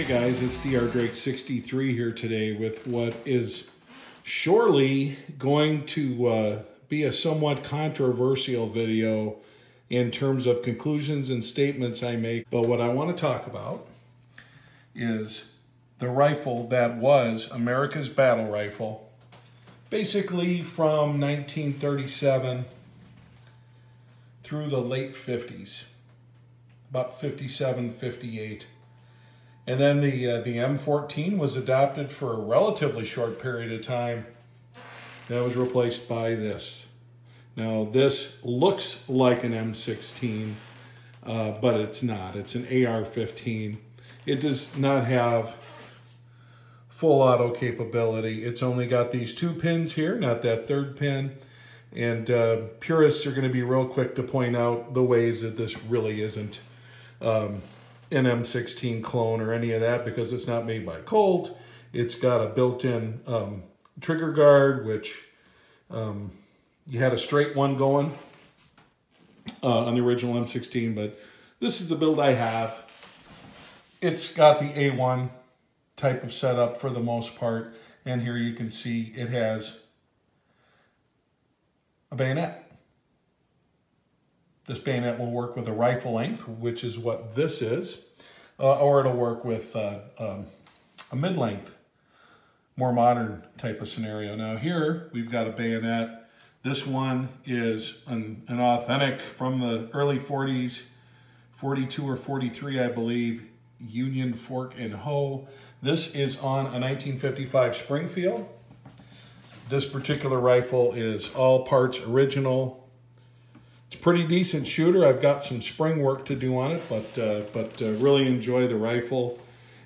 Hey guys, it's Dr. Drake 63 here today with what is surely going to be a somewhat controversial video in terms of conclusions and statements I make. But what I want to talk about is the rifle that was America's battle rifle, basically from 1937 through the late 50s, about 57, 58. And then the M14 was adopted for a relatively short period of time. That was replaced by this. Now this looks like an M16, but it's not. It's an AR-15. It does not have full auto capability. It's only got these two pins here, not that third pin. And purists are going to be real quick to point out the ways that this really isn't an M16 clone or any of that, because it's not made by Colt. It's got a built-in trigger guard, which you had a straight one going on the original M16, but this is the build I have. It's got the A1 type of setup for the most part, and here you can see it has a bayonet. This bayonet will work with a rifle length, which is what this is, or it'll work with a mid-length, more modern type of scenario. Now here, we've got a bayonet. This one is an authentic from the early 40s, 42 or 43, I believe, Union fork and hoe. This is on a 1955 Springfield. This particular rifle is all parts original. It's a pretty decent shooter. I've got some spring work to do on it, but really enjoy the rifle.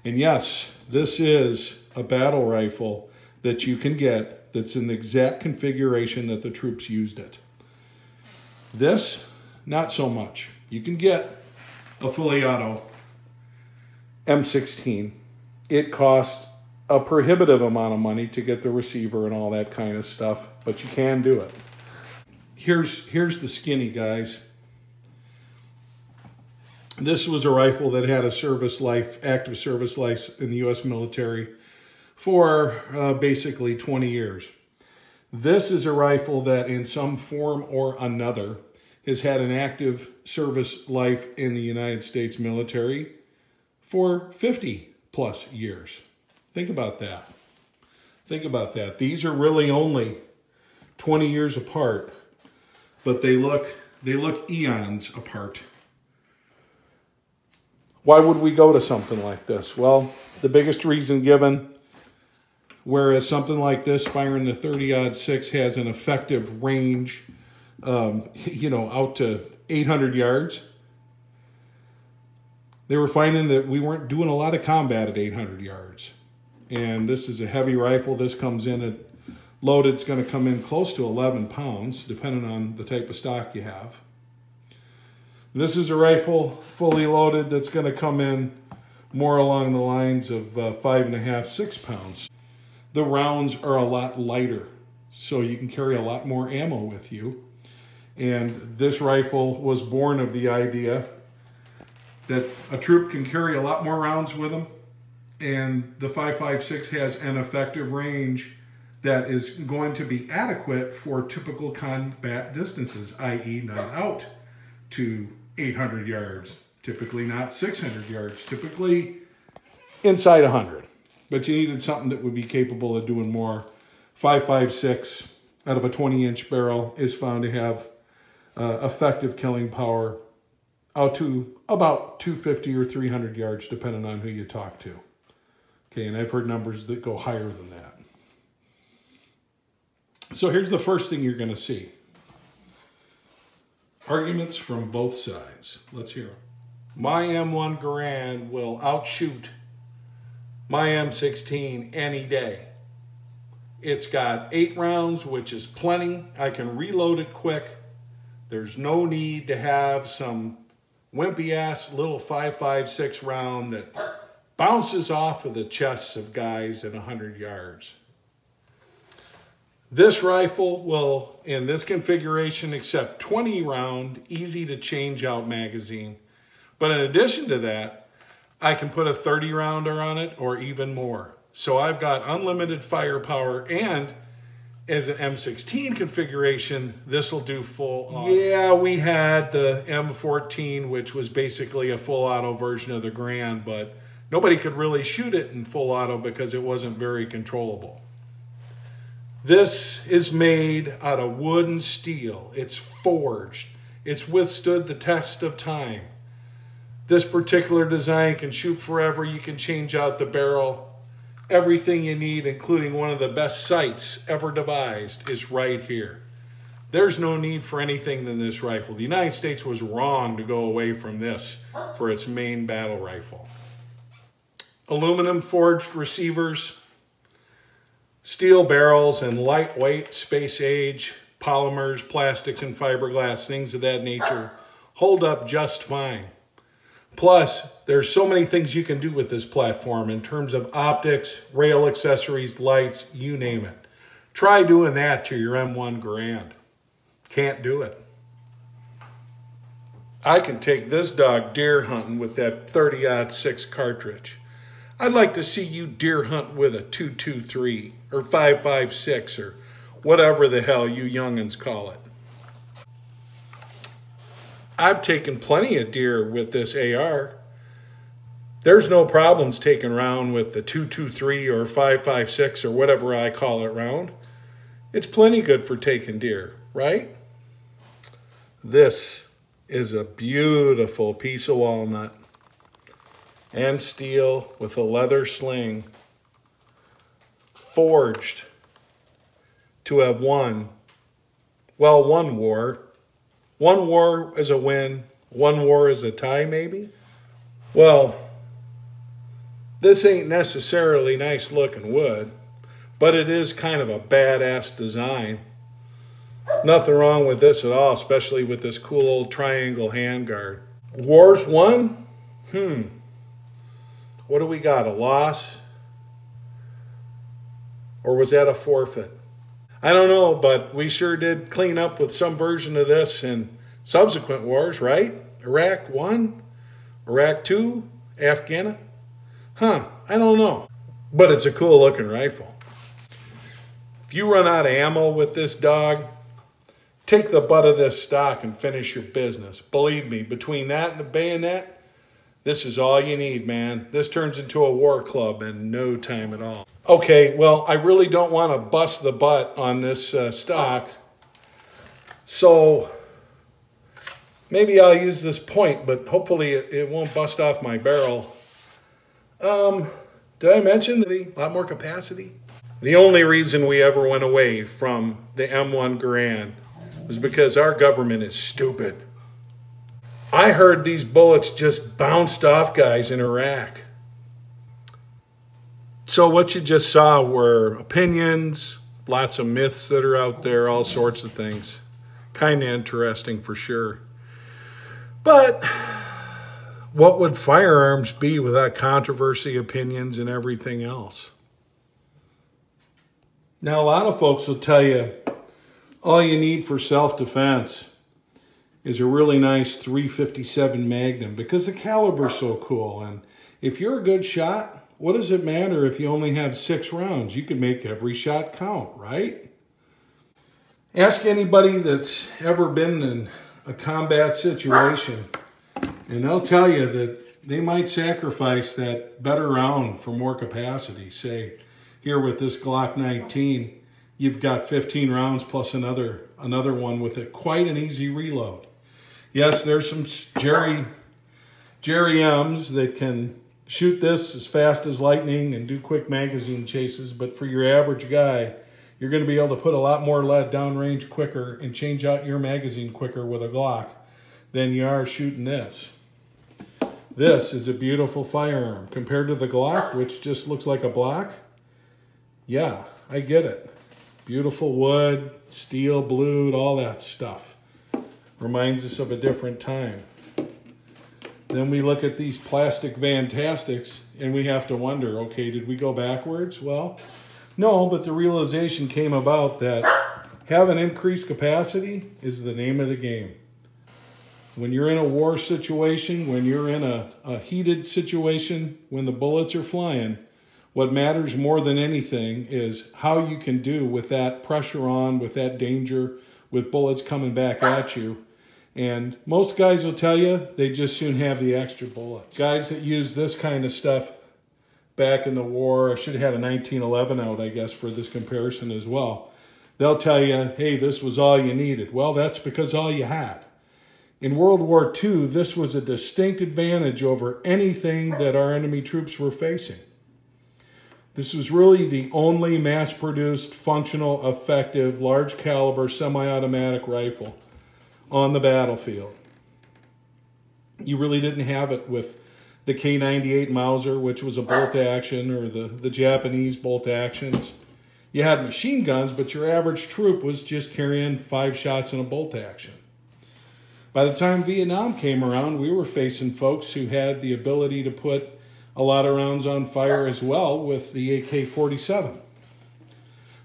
And yes, this is a battle rifle that you can get that's in the exact configuration that the troops used it. This, not so much. You can get a fully auto M16. It costs a prohibitive amount of money to get the receiver and all that kind of stuff, but you can do it. Here's the skinny, guys. This was a rifle that had a service life, active service life in the U.S. military for basically 20 years. This is a rifle that in some form or another has had an active service life in the United States military for 50 plus years. Think about that. Think about that. These are really only 20 years apart, but they look eons apart. Why would we go to something like this? Well, the biggest reason given, whereas something like this, firing the 30-06 has an effective range, out to 800 yards. They were finding that we weren't doing a lot of combat at 800 yards. And this is a heavy rifle. This comes in at loaded. It's going to come in close to 11 pounds, depending on the type of stock you have. This is a rifle fully loaded that's going to come in more along the lines of 5.5, 6 pounds. The rounds are a lot lighter, so you can carry a lot more ammo with you. And this rifle was born of the idea that a troop can carry a lot more rounds with them, and the 5.56 has an effective range that is going to be adequate for typical combat distances, i.e. not out to 800 yards, typically not 600 yards, typically inside 100. But you needed something that would be capable of doing more. 5.56 out of a 20-inch barrel is found to have effective killing power out to about 250 or 300 yards, depending on who you talk to. Okay, and I've heard numbers that go higher than that. So here's the first thing you're going to see. Arguments from both sides. Let's hear them. My M1Garand will outshoot my M16 any day. It's got 8 rounds, which is plenty. I can reload it quick. There's no need to have some wimpy-ass little 5.56 round that bounces off of the chests of guys at 100 yards. This rifle will, in this configuration, accept 20 round, easy to change out magazine. But in addition to that, I can put a 30 rounder on it or even more. So I've got unlimited firepower, and as an M16 configuration, this will do full auto. Yeah, we had the M14, which was basically a full auto version of the Garand, but nobody could really shoot it in full auto because it wasn't very controllable. This is made out of wood and steel. It's forged. It's withstood the test of time. This particular design can shoot forever. You can change out the barrel. Everything you need, including one of the best sights ever devised, is right here. There's no need for anything than this rifle. The United States was wrong to go away from this for its main battle rifle. Aluminum forged receivers, steel barrels, and lightweight, space age, polymers, plastics, and fiberglass, things of that nature, hold up just fine. Plus, there's so many things you can do with this platform in terms of optics, rail accessories, lights, you name it. Try doing that to your M1Garand. Can't do it. I can take this dog deer hunting with that 30-06 cartridge. I'd like to see you deer hunt with a 223 or 5.56 or whatever the hell you youngins call it. I've taken plenty of deer with this AR. There's no problems taking round with the 223 or 5.56 or whatever I call it round. It's plenty good for taking deer, right? This is a beautiful piece of walnut and steel with a leather sling, forged to have won war. One war is a win, one war is a tie maybe? Well, this ain't necessarily nice looking wood, but it is kind of a badass design. Nothing wrong with this at all, especially with this cool old triangle handguard. Wars won? What do we got, a loss? Or was that a forfeit? I don't know, but we sure did clean up with some version of this in subsequent wars, right? Iraq 1, Iraq 2, Afghanistan? I don't know. But it's a cool looking rifle. If you run out of ammo with this dog, take the butt of this stock and finish your business. Believe me, between that and the bayonet, this is all you need, man. This turns into a war club in no time at all. Okay, well, I really don't want to bust the butt on this stock. So maybe I'll use this point, but hopefully it won't bust off my barrel. Did I mention that a lot more capacity? The only reason we ever went away from the M1Garand was because our government is stupid. I heard these bullets just bounced off guys in Iraq. So what you just saw were opinions, lots of myths that are out there, all sorts of things. Kind of interesting for sure. But what would firearms be without controversy, opinions, and everything else? Now, a lot of folks will tell you all you need for self-defense is a really nice .357 Magnum because the caliber's so cool. And if you're a good shot, what does it matter if you only have 6 rounds? You can make every shot count, right? Ask anybody that's ever been in a combat situation, and they'll tell you that they might sacrifice that better round for more capacity. Say, here with this Glock 19, you've got 15 rounds plus another one with it. Quite an easy reload. Yes, there's some Jerry M's that can shoot this as fast as lightning and do quick magazine chases, but for your average guy, you're going to be able to put a lot more lead downrange quicker and change out your magazine quicker with a Glock than you are shooting this. This is a beautiful firearm compared to the Glock, which just looks like a block. Yeah, I get it. Beautiful wood, steel, blued, all that stuff. Reminds us of a different time. Then we look at these plastic Fantastics and we have to wonder, okay, did we go backwards? Well, no, but the realization came about that having increased capacity is the name of the game. When you're in a war situation, when you're in a heated situation, when the bullets are flying, what matters more than anything is how you can do with that pressure on, with that danger, with bullets coming back at you. And most guys will tell you they just soon have the extra bullets. Guys that use this kind of stuff back in the war, I should have had a 1911 out, I guess, for this comparison as well. They'll tell you, hey, this was all you needed. Well, that's because all you had. In World War II, this was a distinct advantage over anything that our enemy troops were facing. This was really the only mass-produced, functional, effective, large-caliber, semi-automatic rifle on the battlefield. You really didn't have it with the K98 Mauser, which was a bolt-action, or the Japanese bolt-actions. You had machine guns, but your average troop was just carrying 5 shots in a bolt-action. By the time Vietnam came around, we were facing folks who had the ability to put a lot of rounds on fire as well with the AK-47.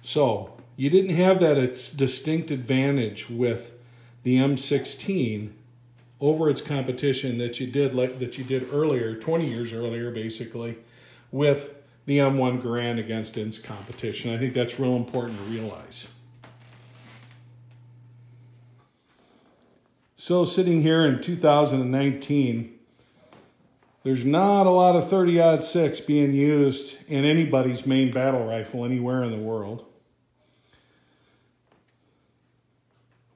So you didn't have that distinct advantage with the M16 over its competition that you did earlier, 20 years earlier, basically, with the M1Garand against its competition. I think that's real important to realize. So sitting here in 2019, there's not a lot of 30-06 being used in anybody's main battle rifle anywhere in the world.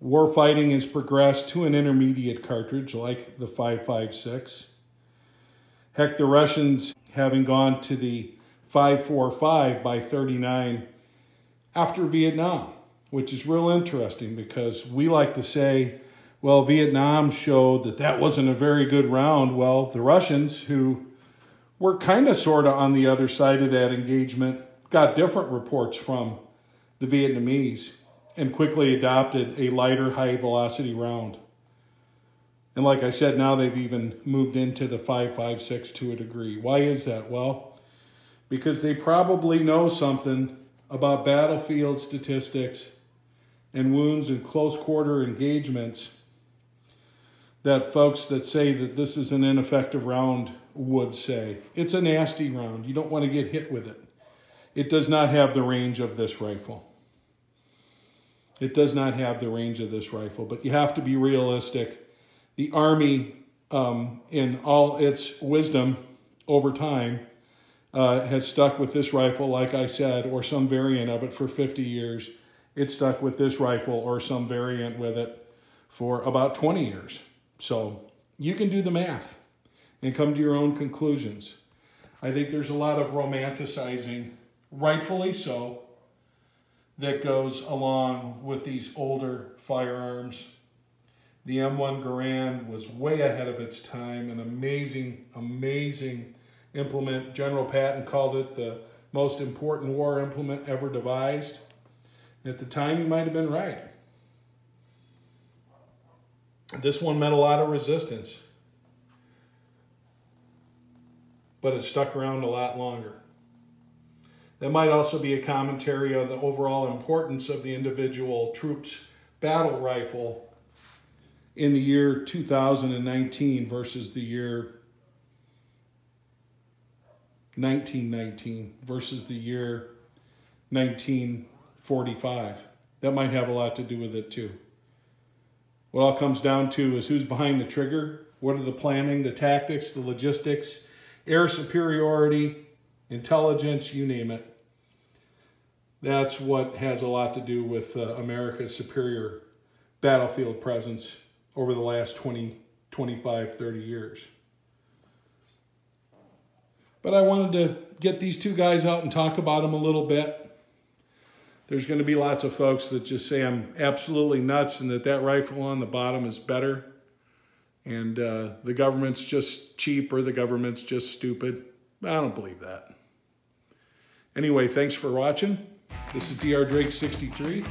Warfighting has progressed to an intermediate cartridge like the 5.56. Heck, the Russians having gone to the 5.45 by 39 after Vietnam, which is real interesting because we like to say, well, Vietnam showed that that wasn't a very good round. Well, the Russians, who were kind of sort of on the other side of that engagement, got different reports from the Vietnamese and quickly adopted a lighter, high-velocity round. And like I said, now they've even moved into the 5.56 to a degree. Why is that? Well, because they probably know something about battlefield statistics and wounds and close-quarter engagements that folks that say that this is an ineffective round would say. It's a nasty round. You don't want to get hit with it. It does not have the range of this rifle. It does not have the range of this rifle, but you have to be realistic. The Army, in all its wisdom over time, has stuck with this rifle, like I said, or some variant of it for 50 years. It stuck with this rifle or some variant with it for about 20 years. So you can do the math and come to your own conclusions. I think there's a lot of romanticizing, rightfully so, that goes along with these older firearms. The M1Garand was way ahead of its time, an amazing, amazing implement. General Patton called it the most important war implement ever devised. At the time, he might have been right. This one met a lot of resistance, but it stuck around a lot longer. That might also be a commentary on the overall importance of the individual troop's battle rifle in the year 2019 versus the year 1919 versus the year 1945. That might have a lot to do with it too. What all comes down to is who's behind the trigger, what are the planning, the tactics, the logistics, air superiority, intelligence, you name it. That's what has a lot to do with America's superior battlefield presence over the last 20, 25, 30 years. But I wanted to get these two guys out and talk about them a little bit. There's going to be lots of folks that just say I'm absolutely nuts and that rifle on the bottom is better. And the government's just cheap or the government's just stupid. I don't believe that. Anyway, thanks for watching. This is Dr. Drake 63.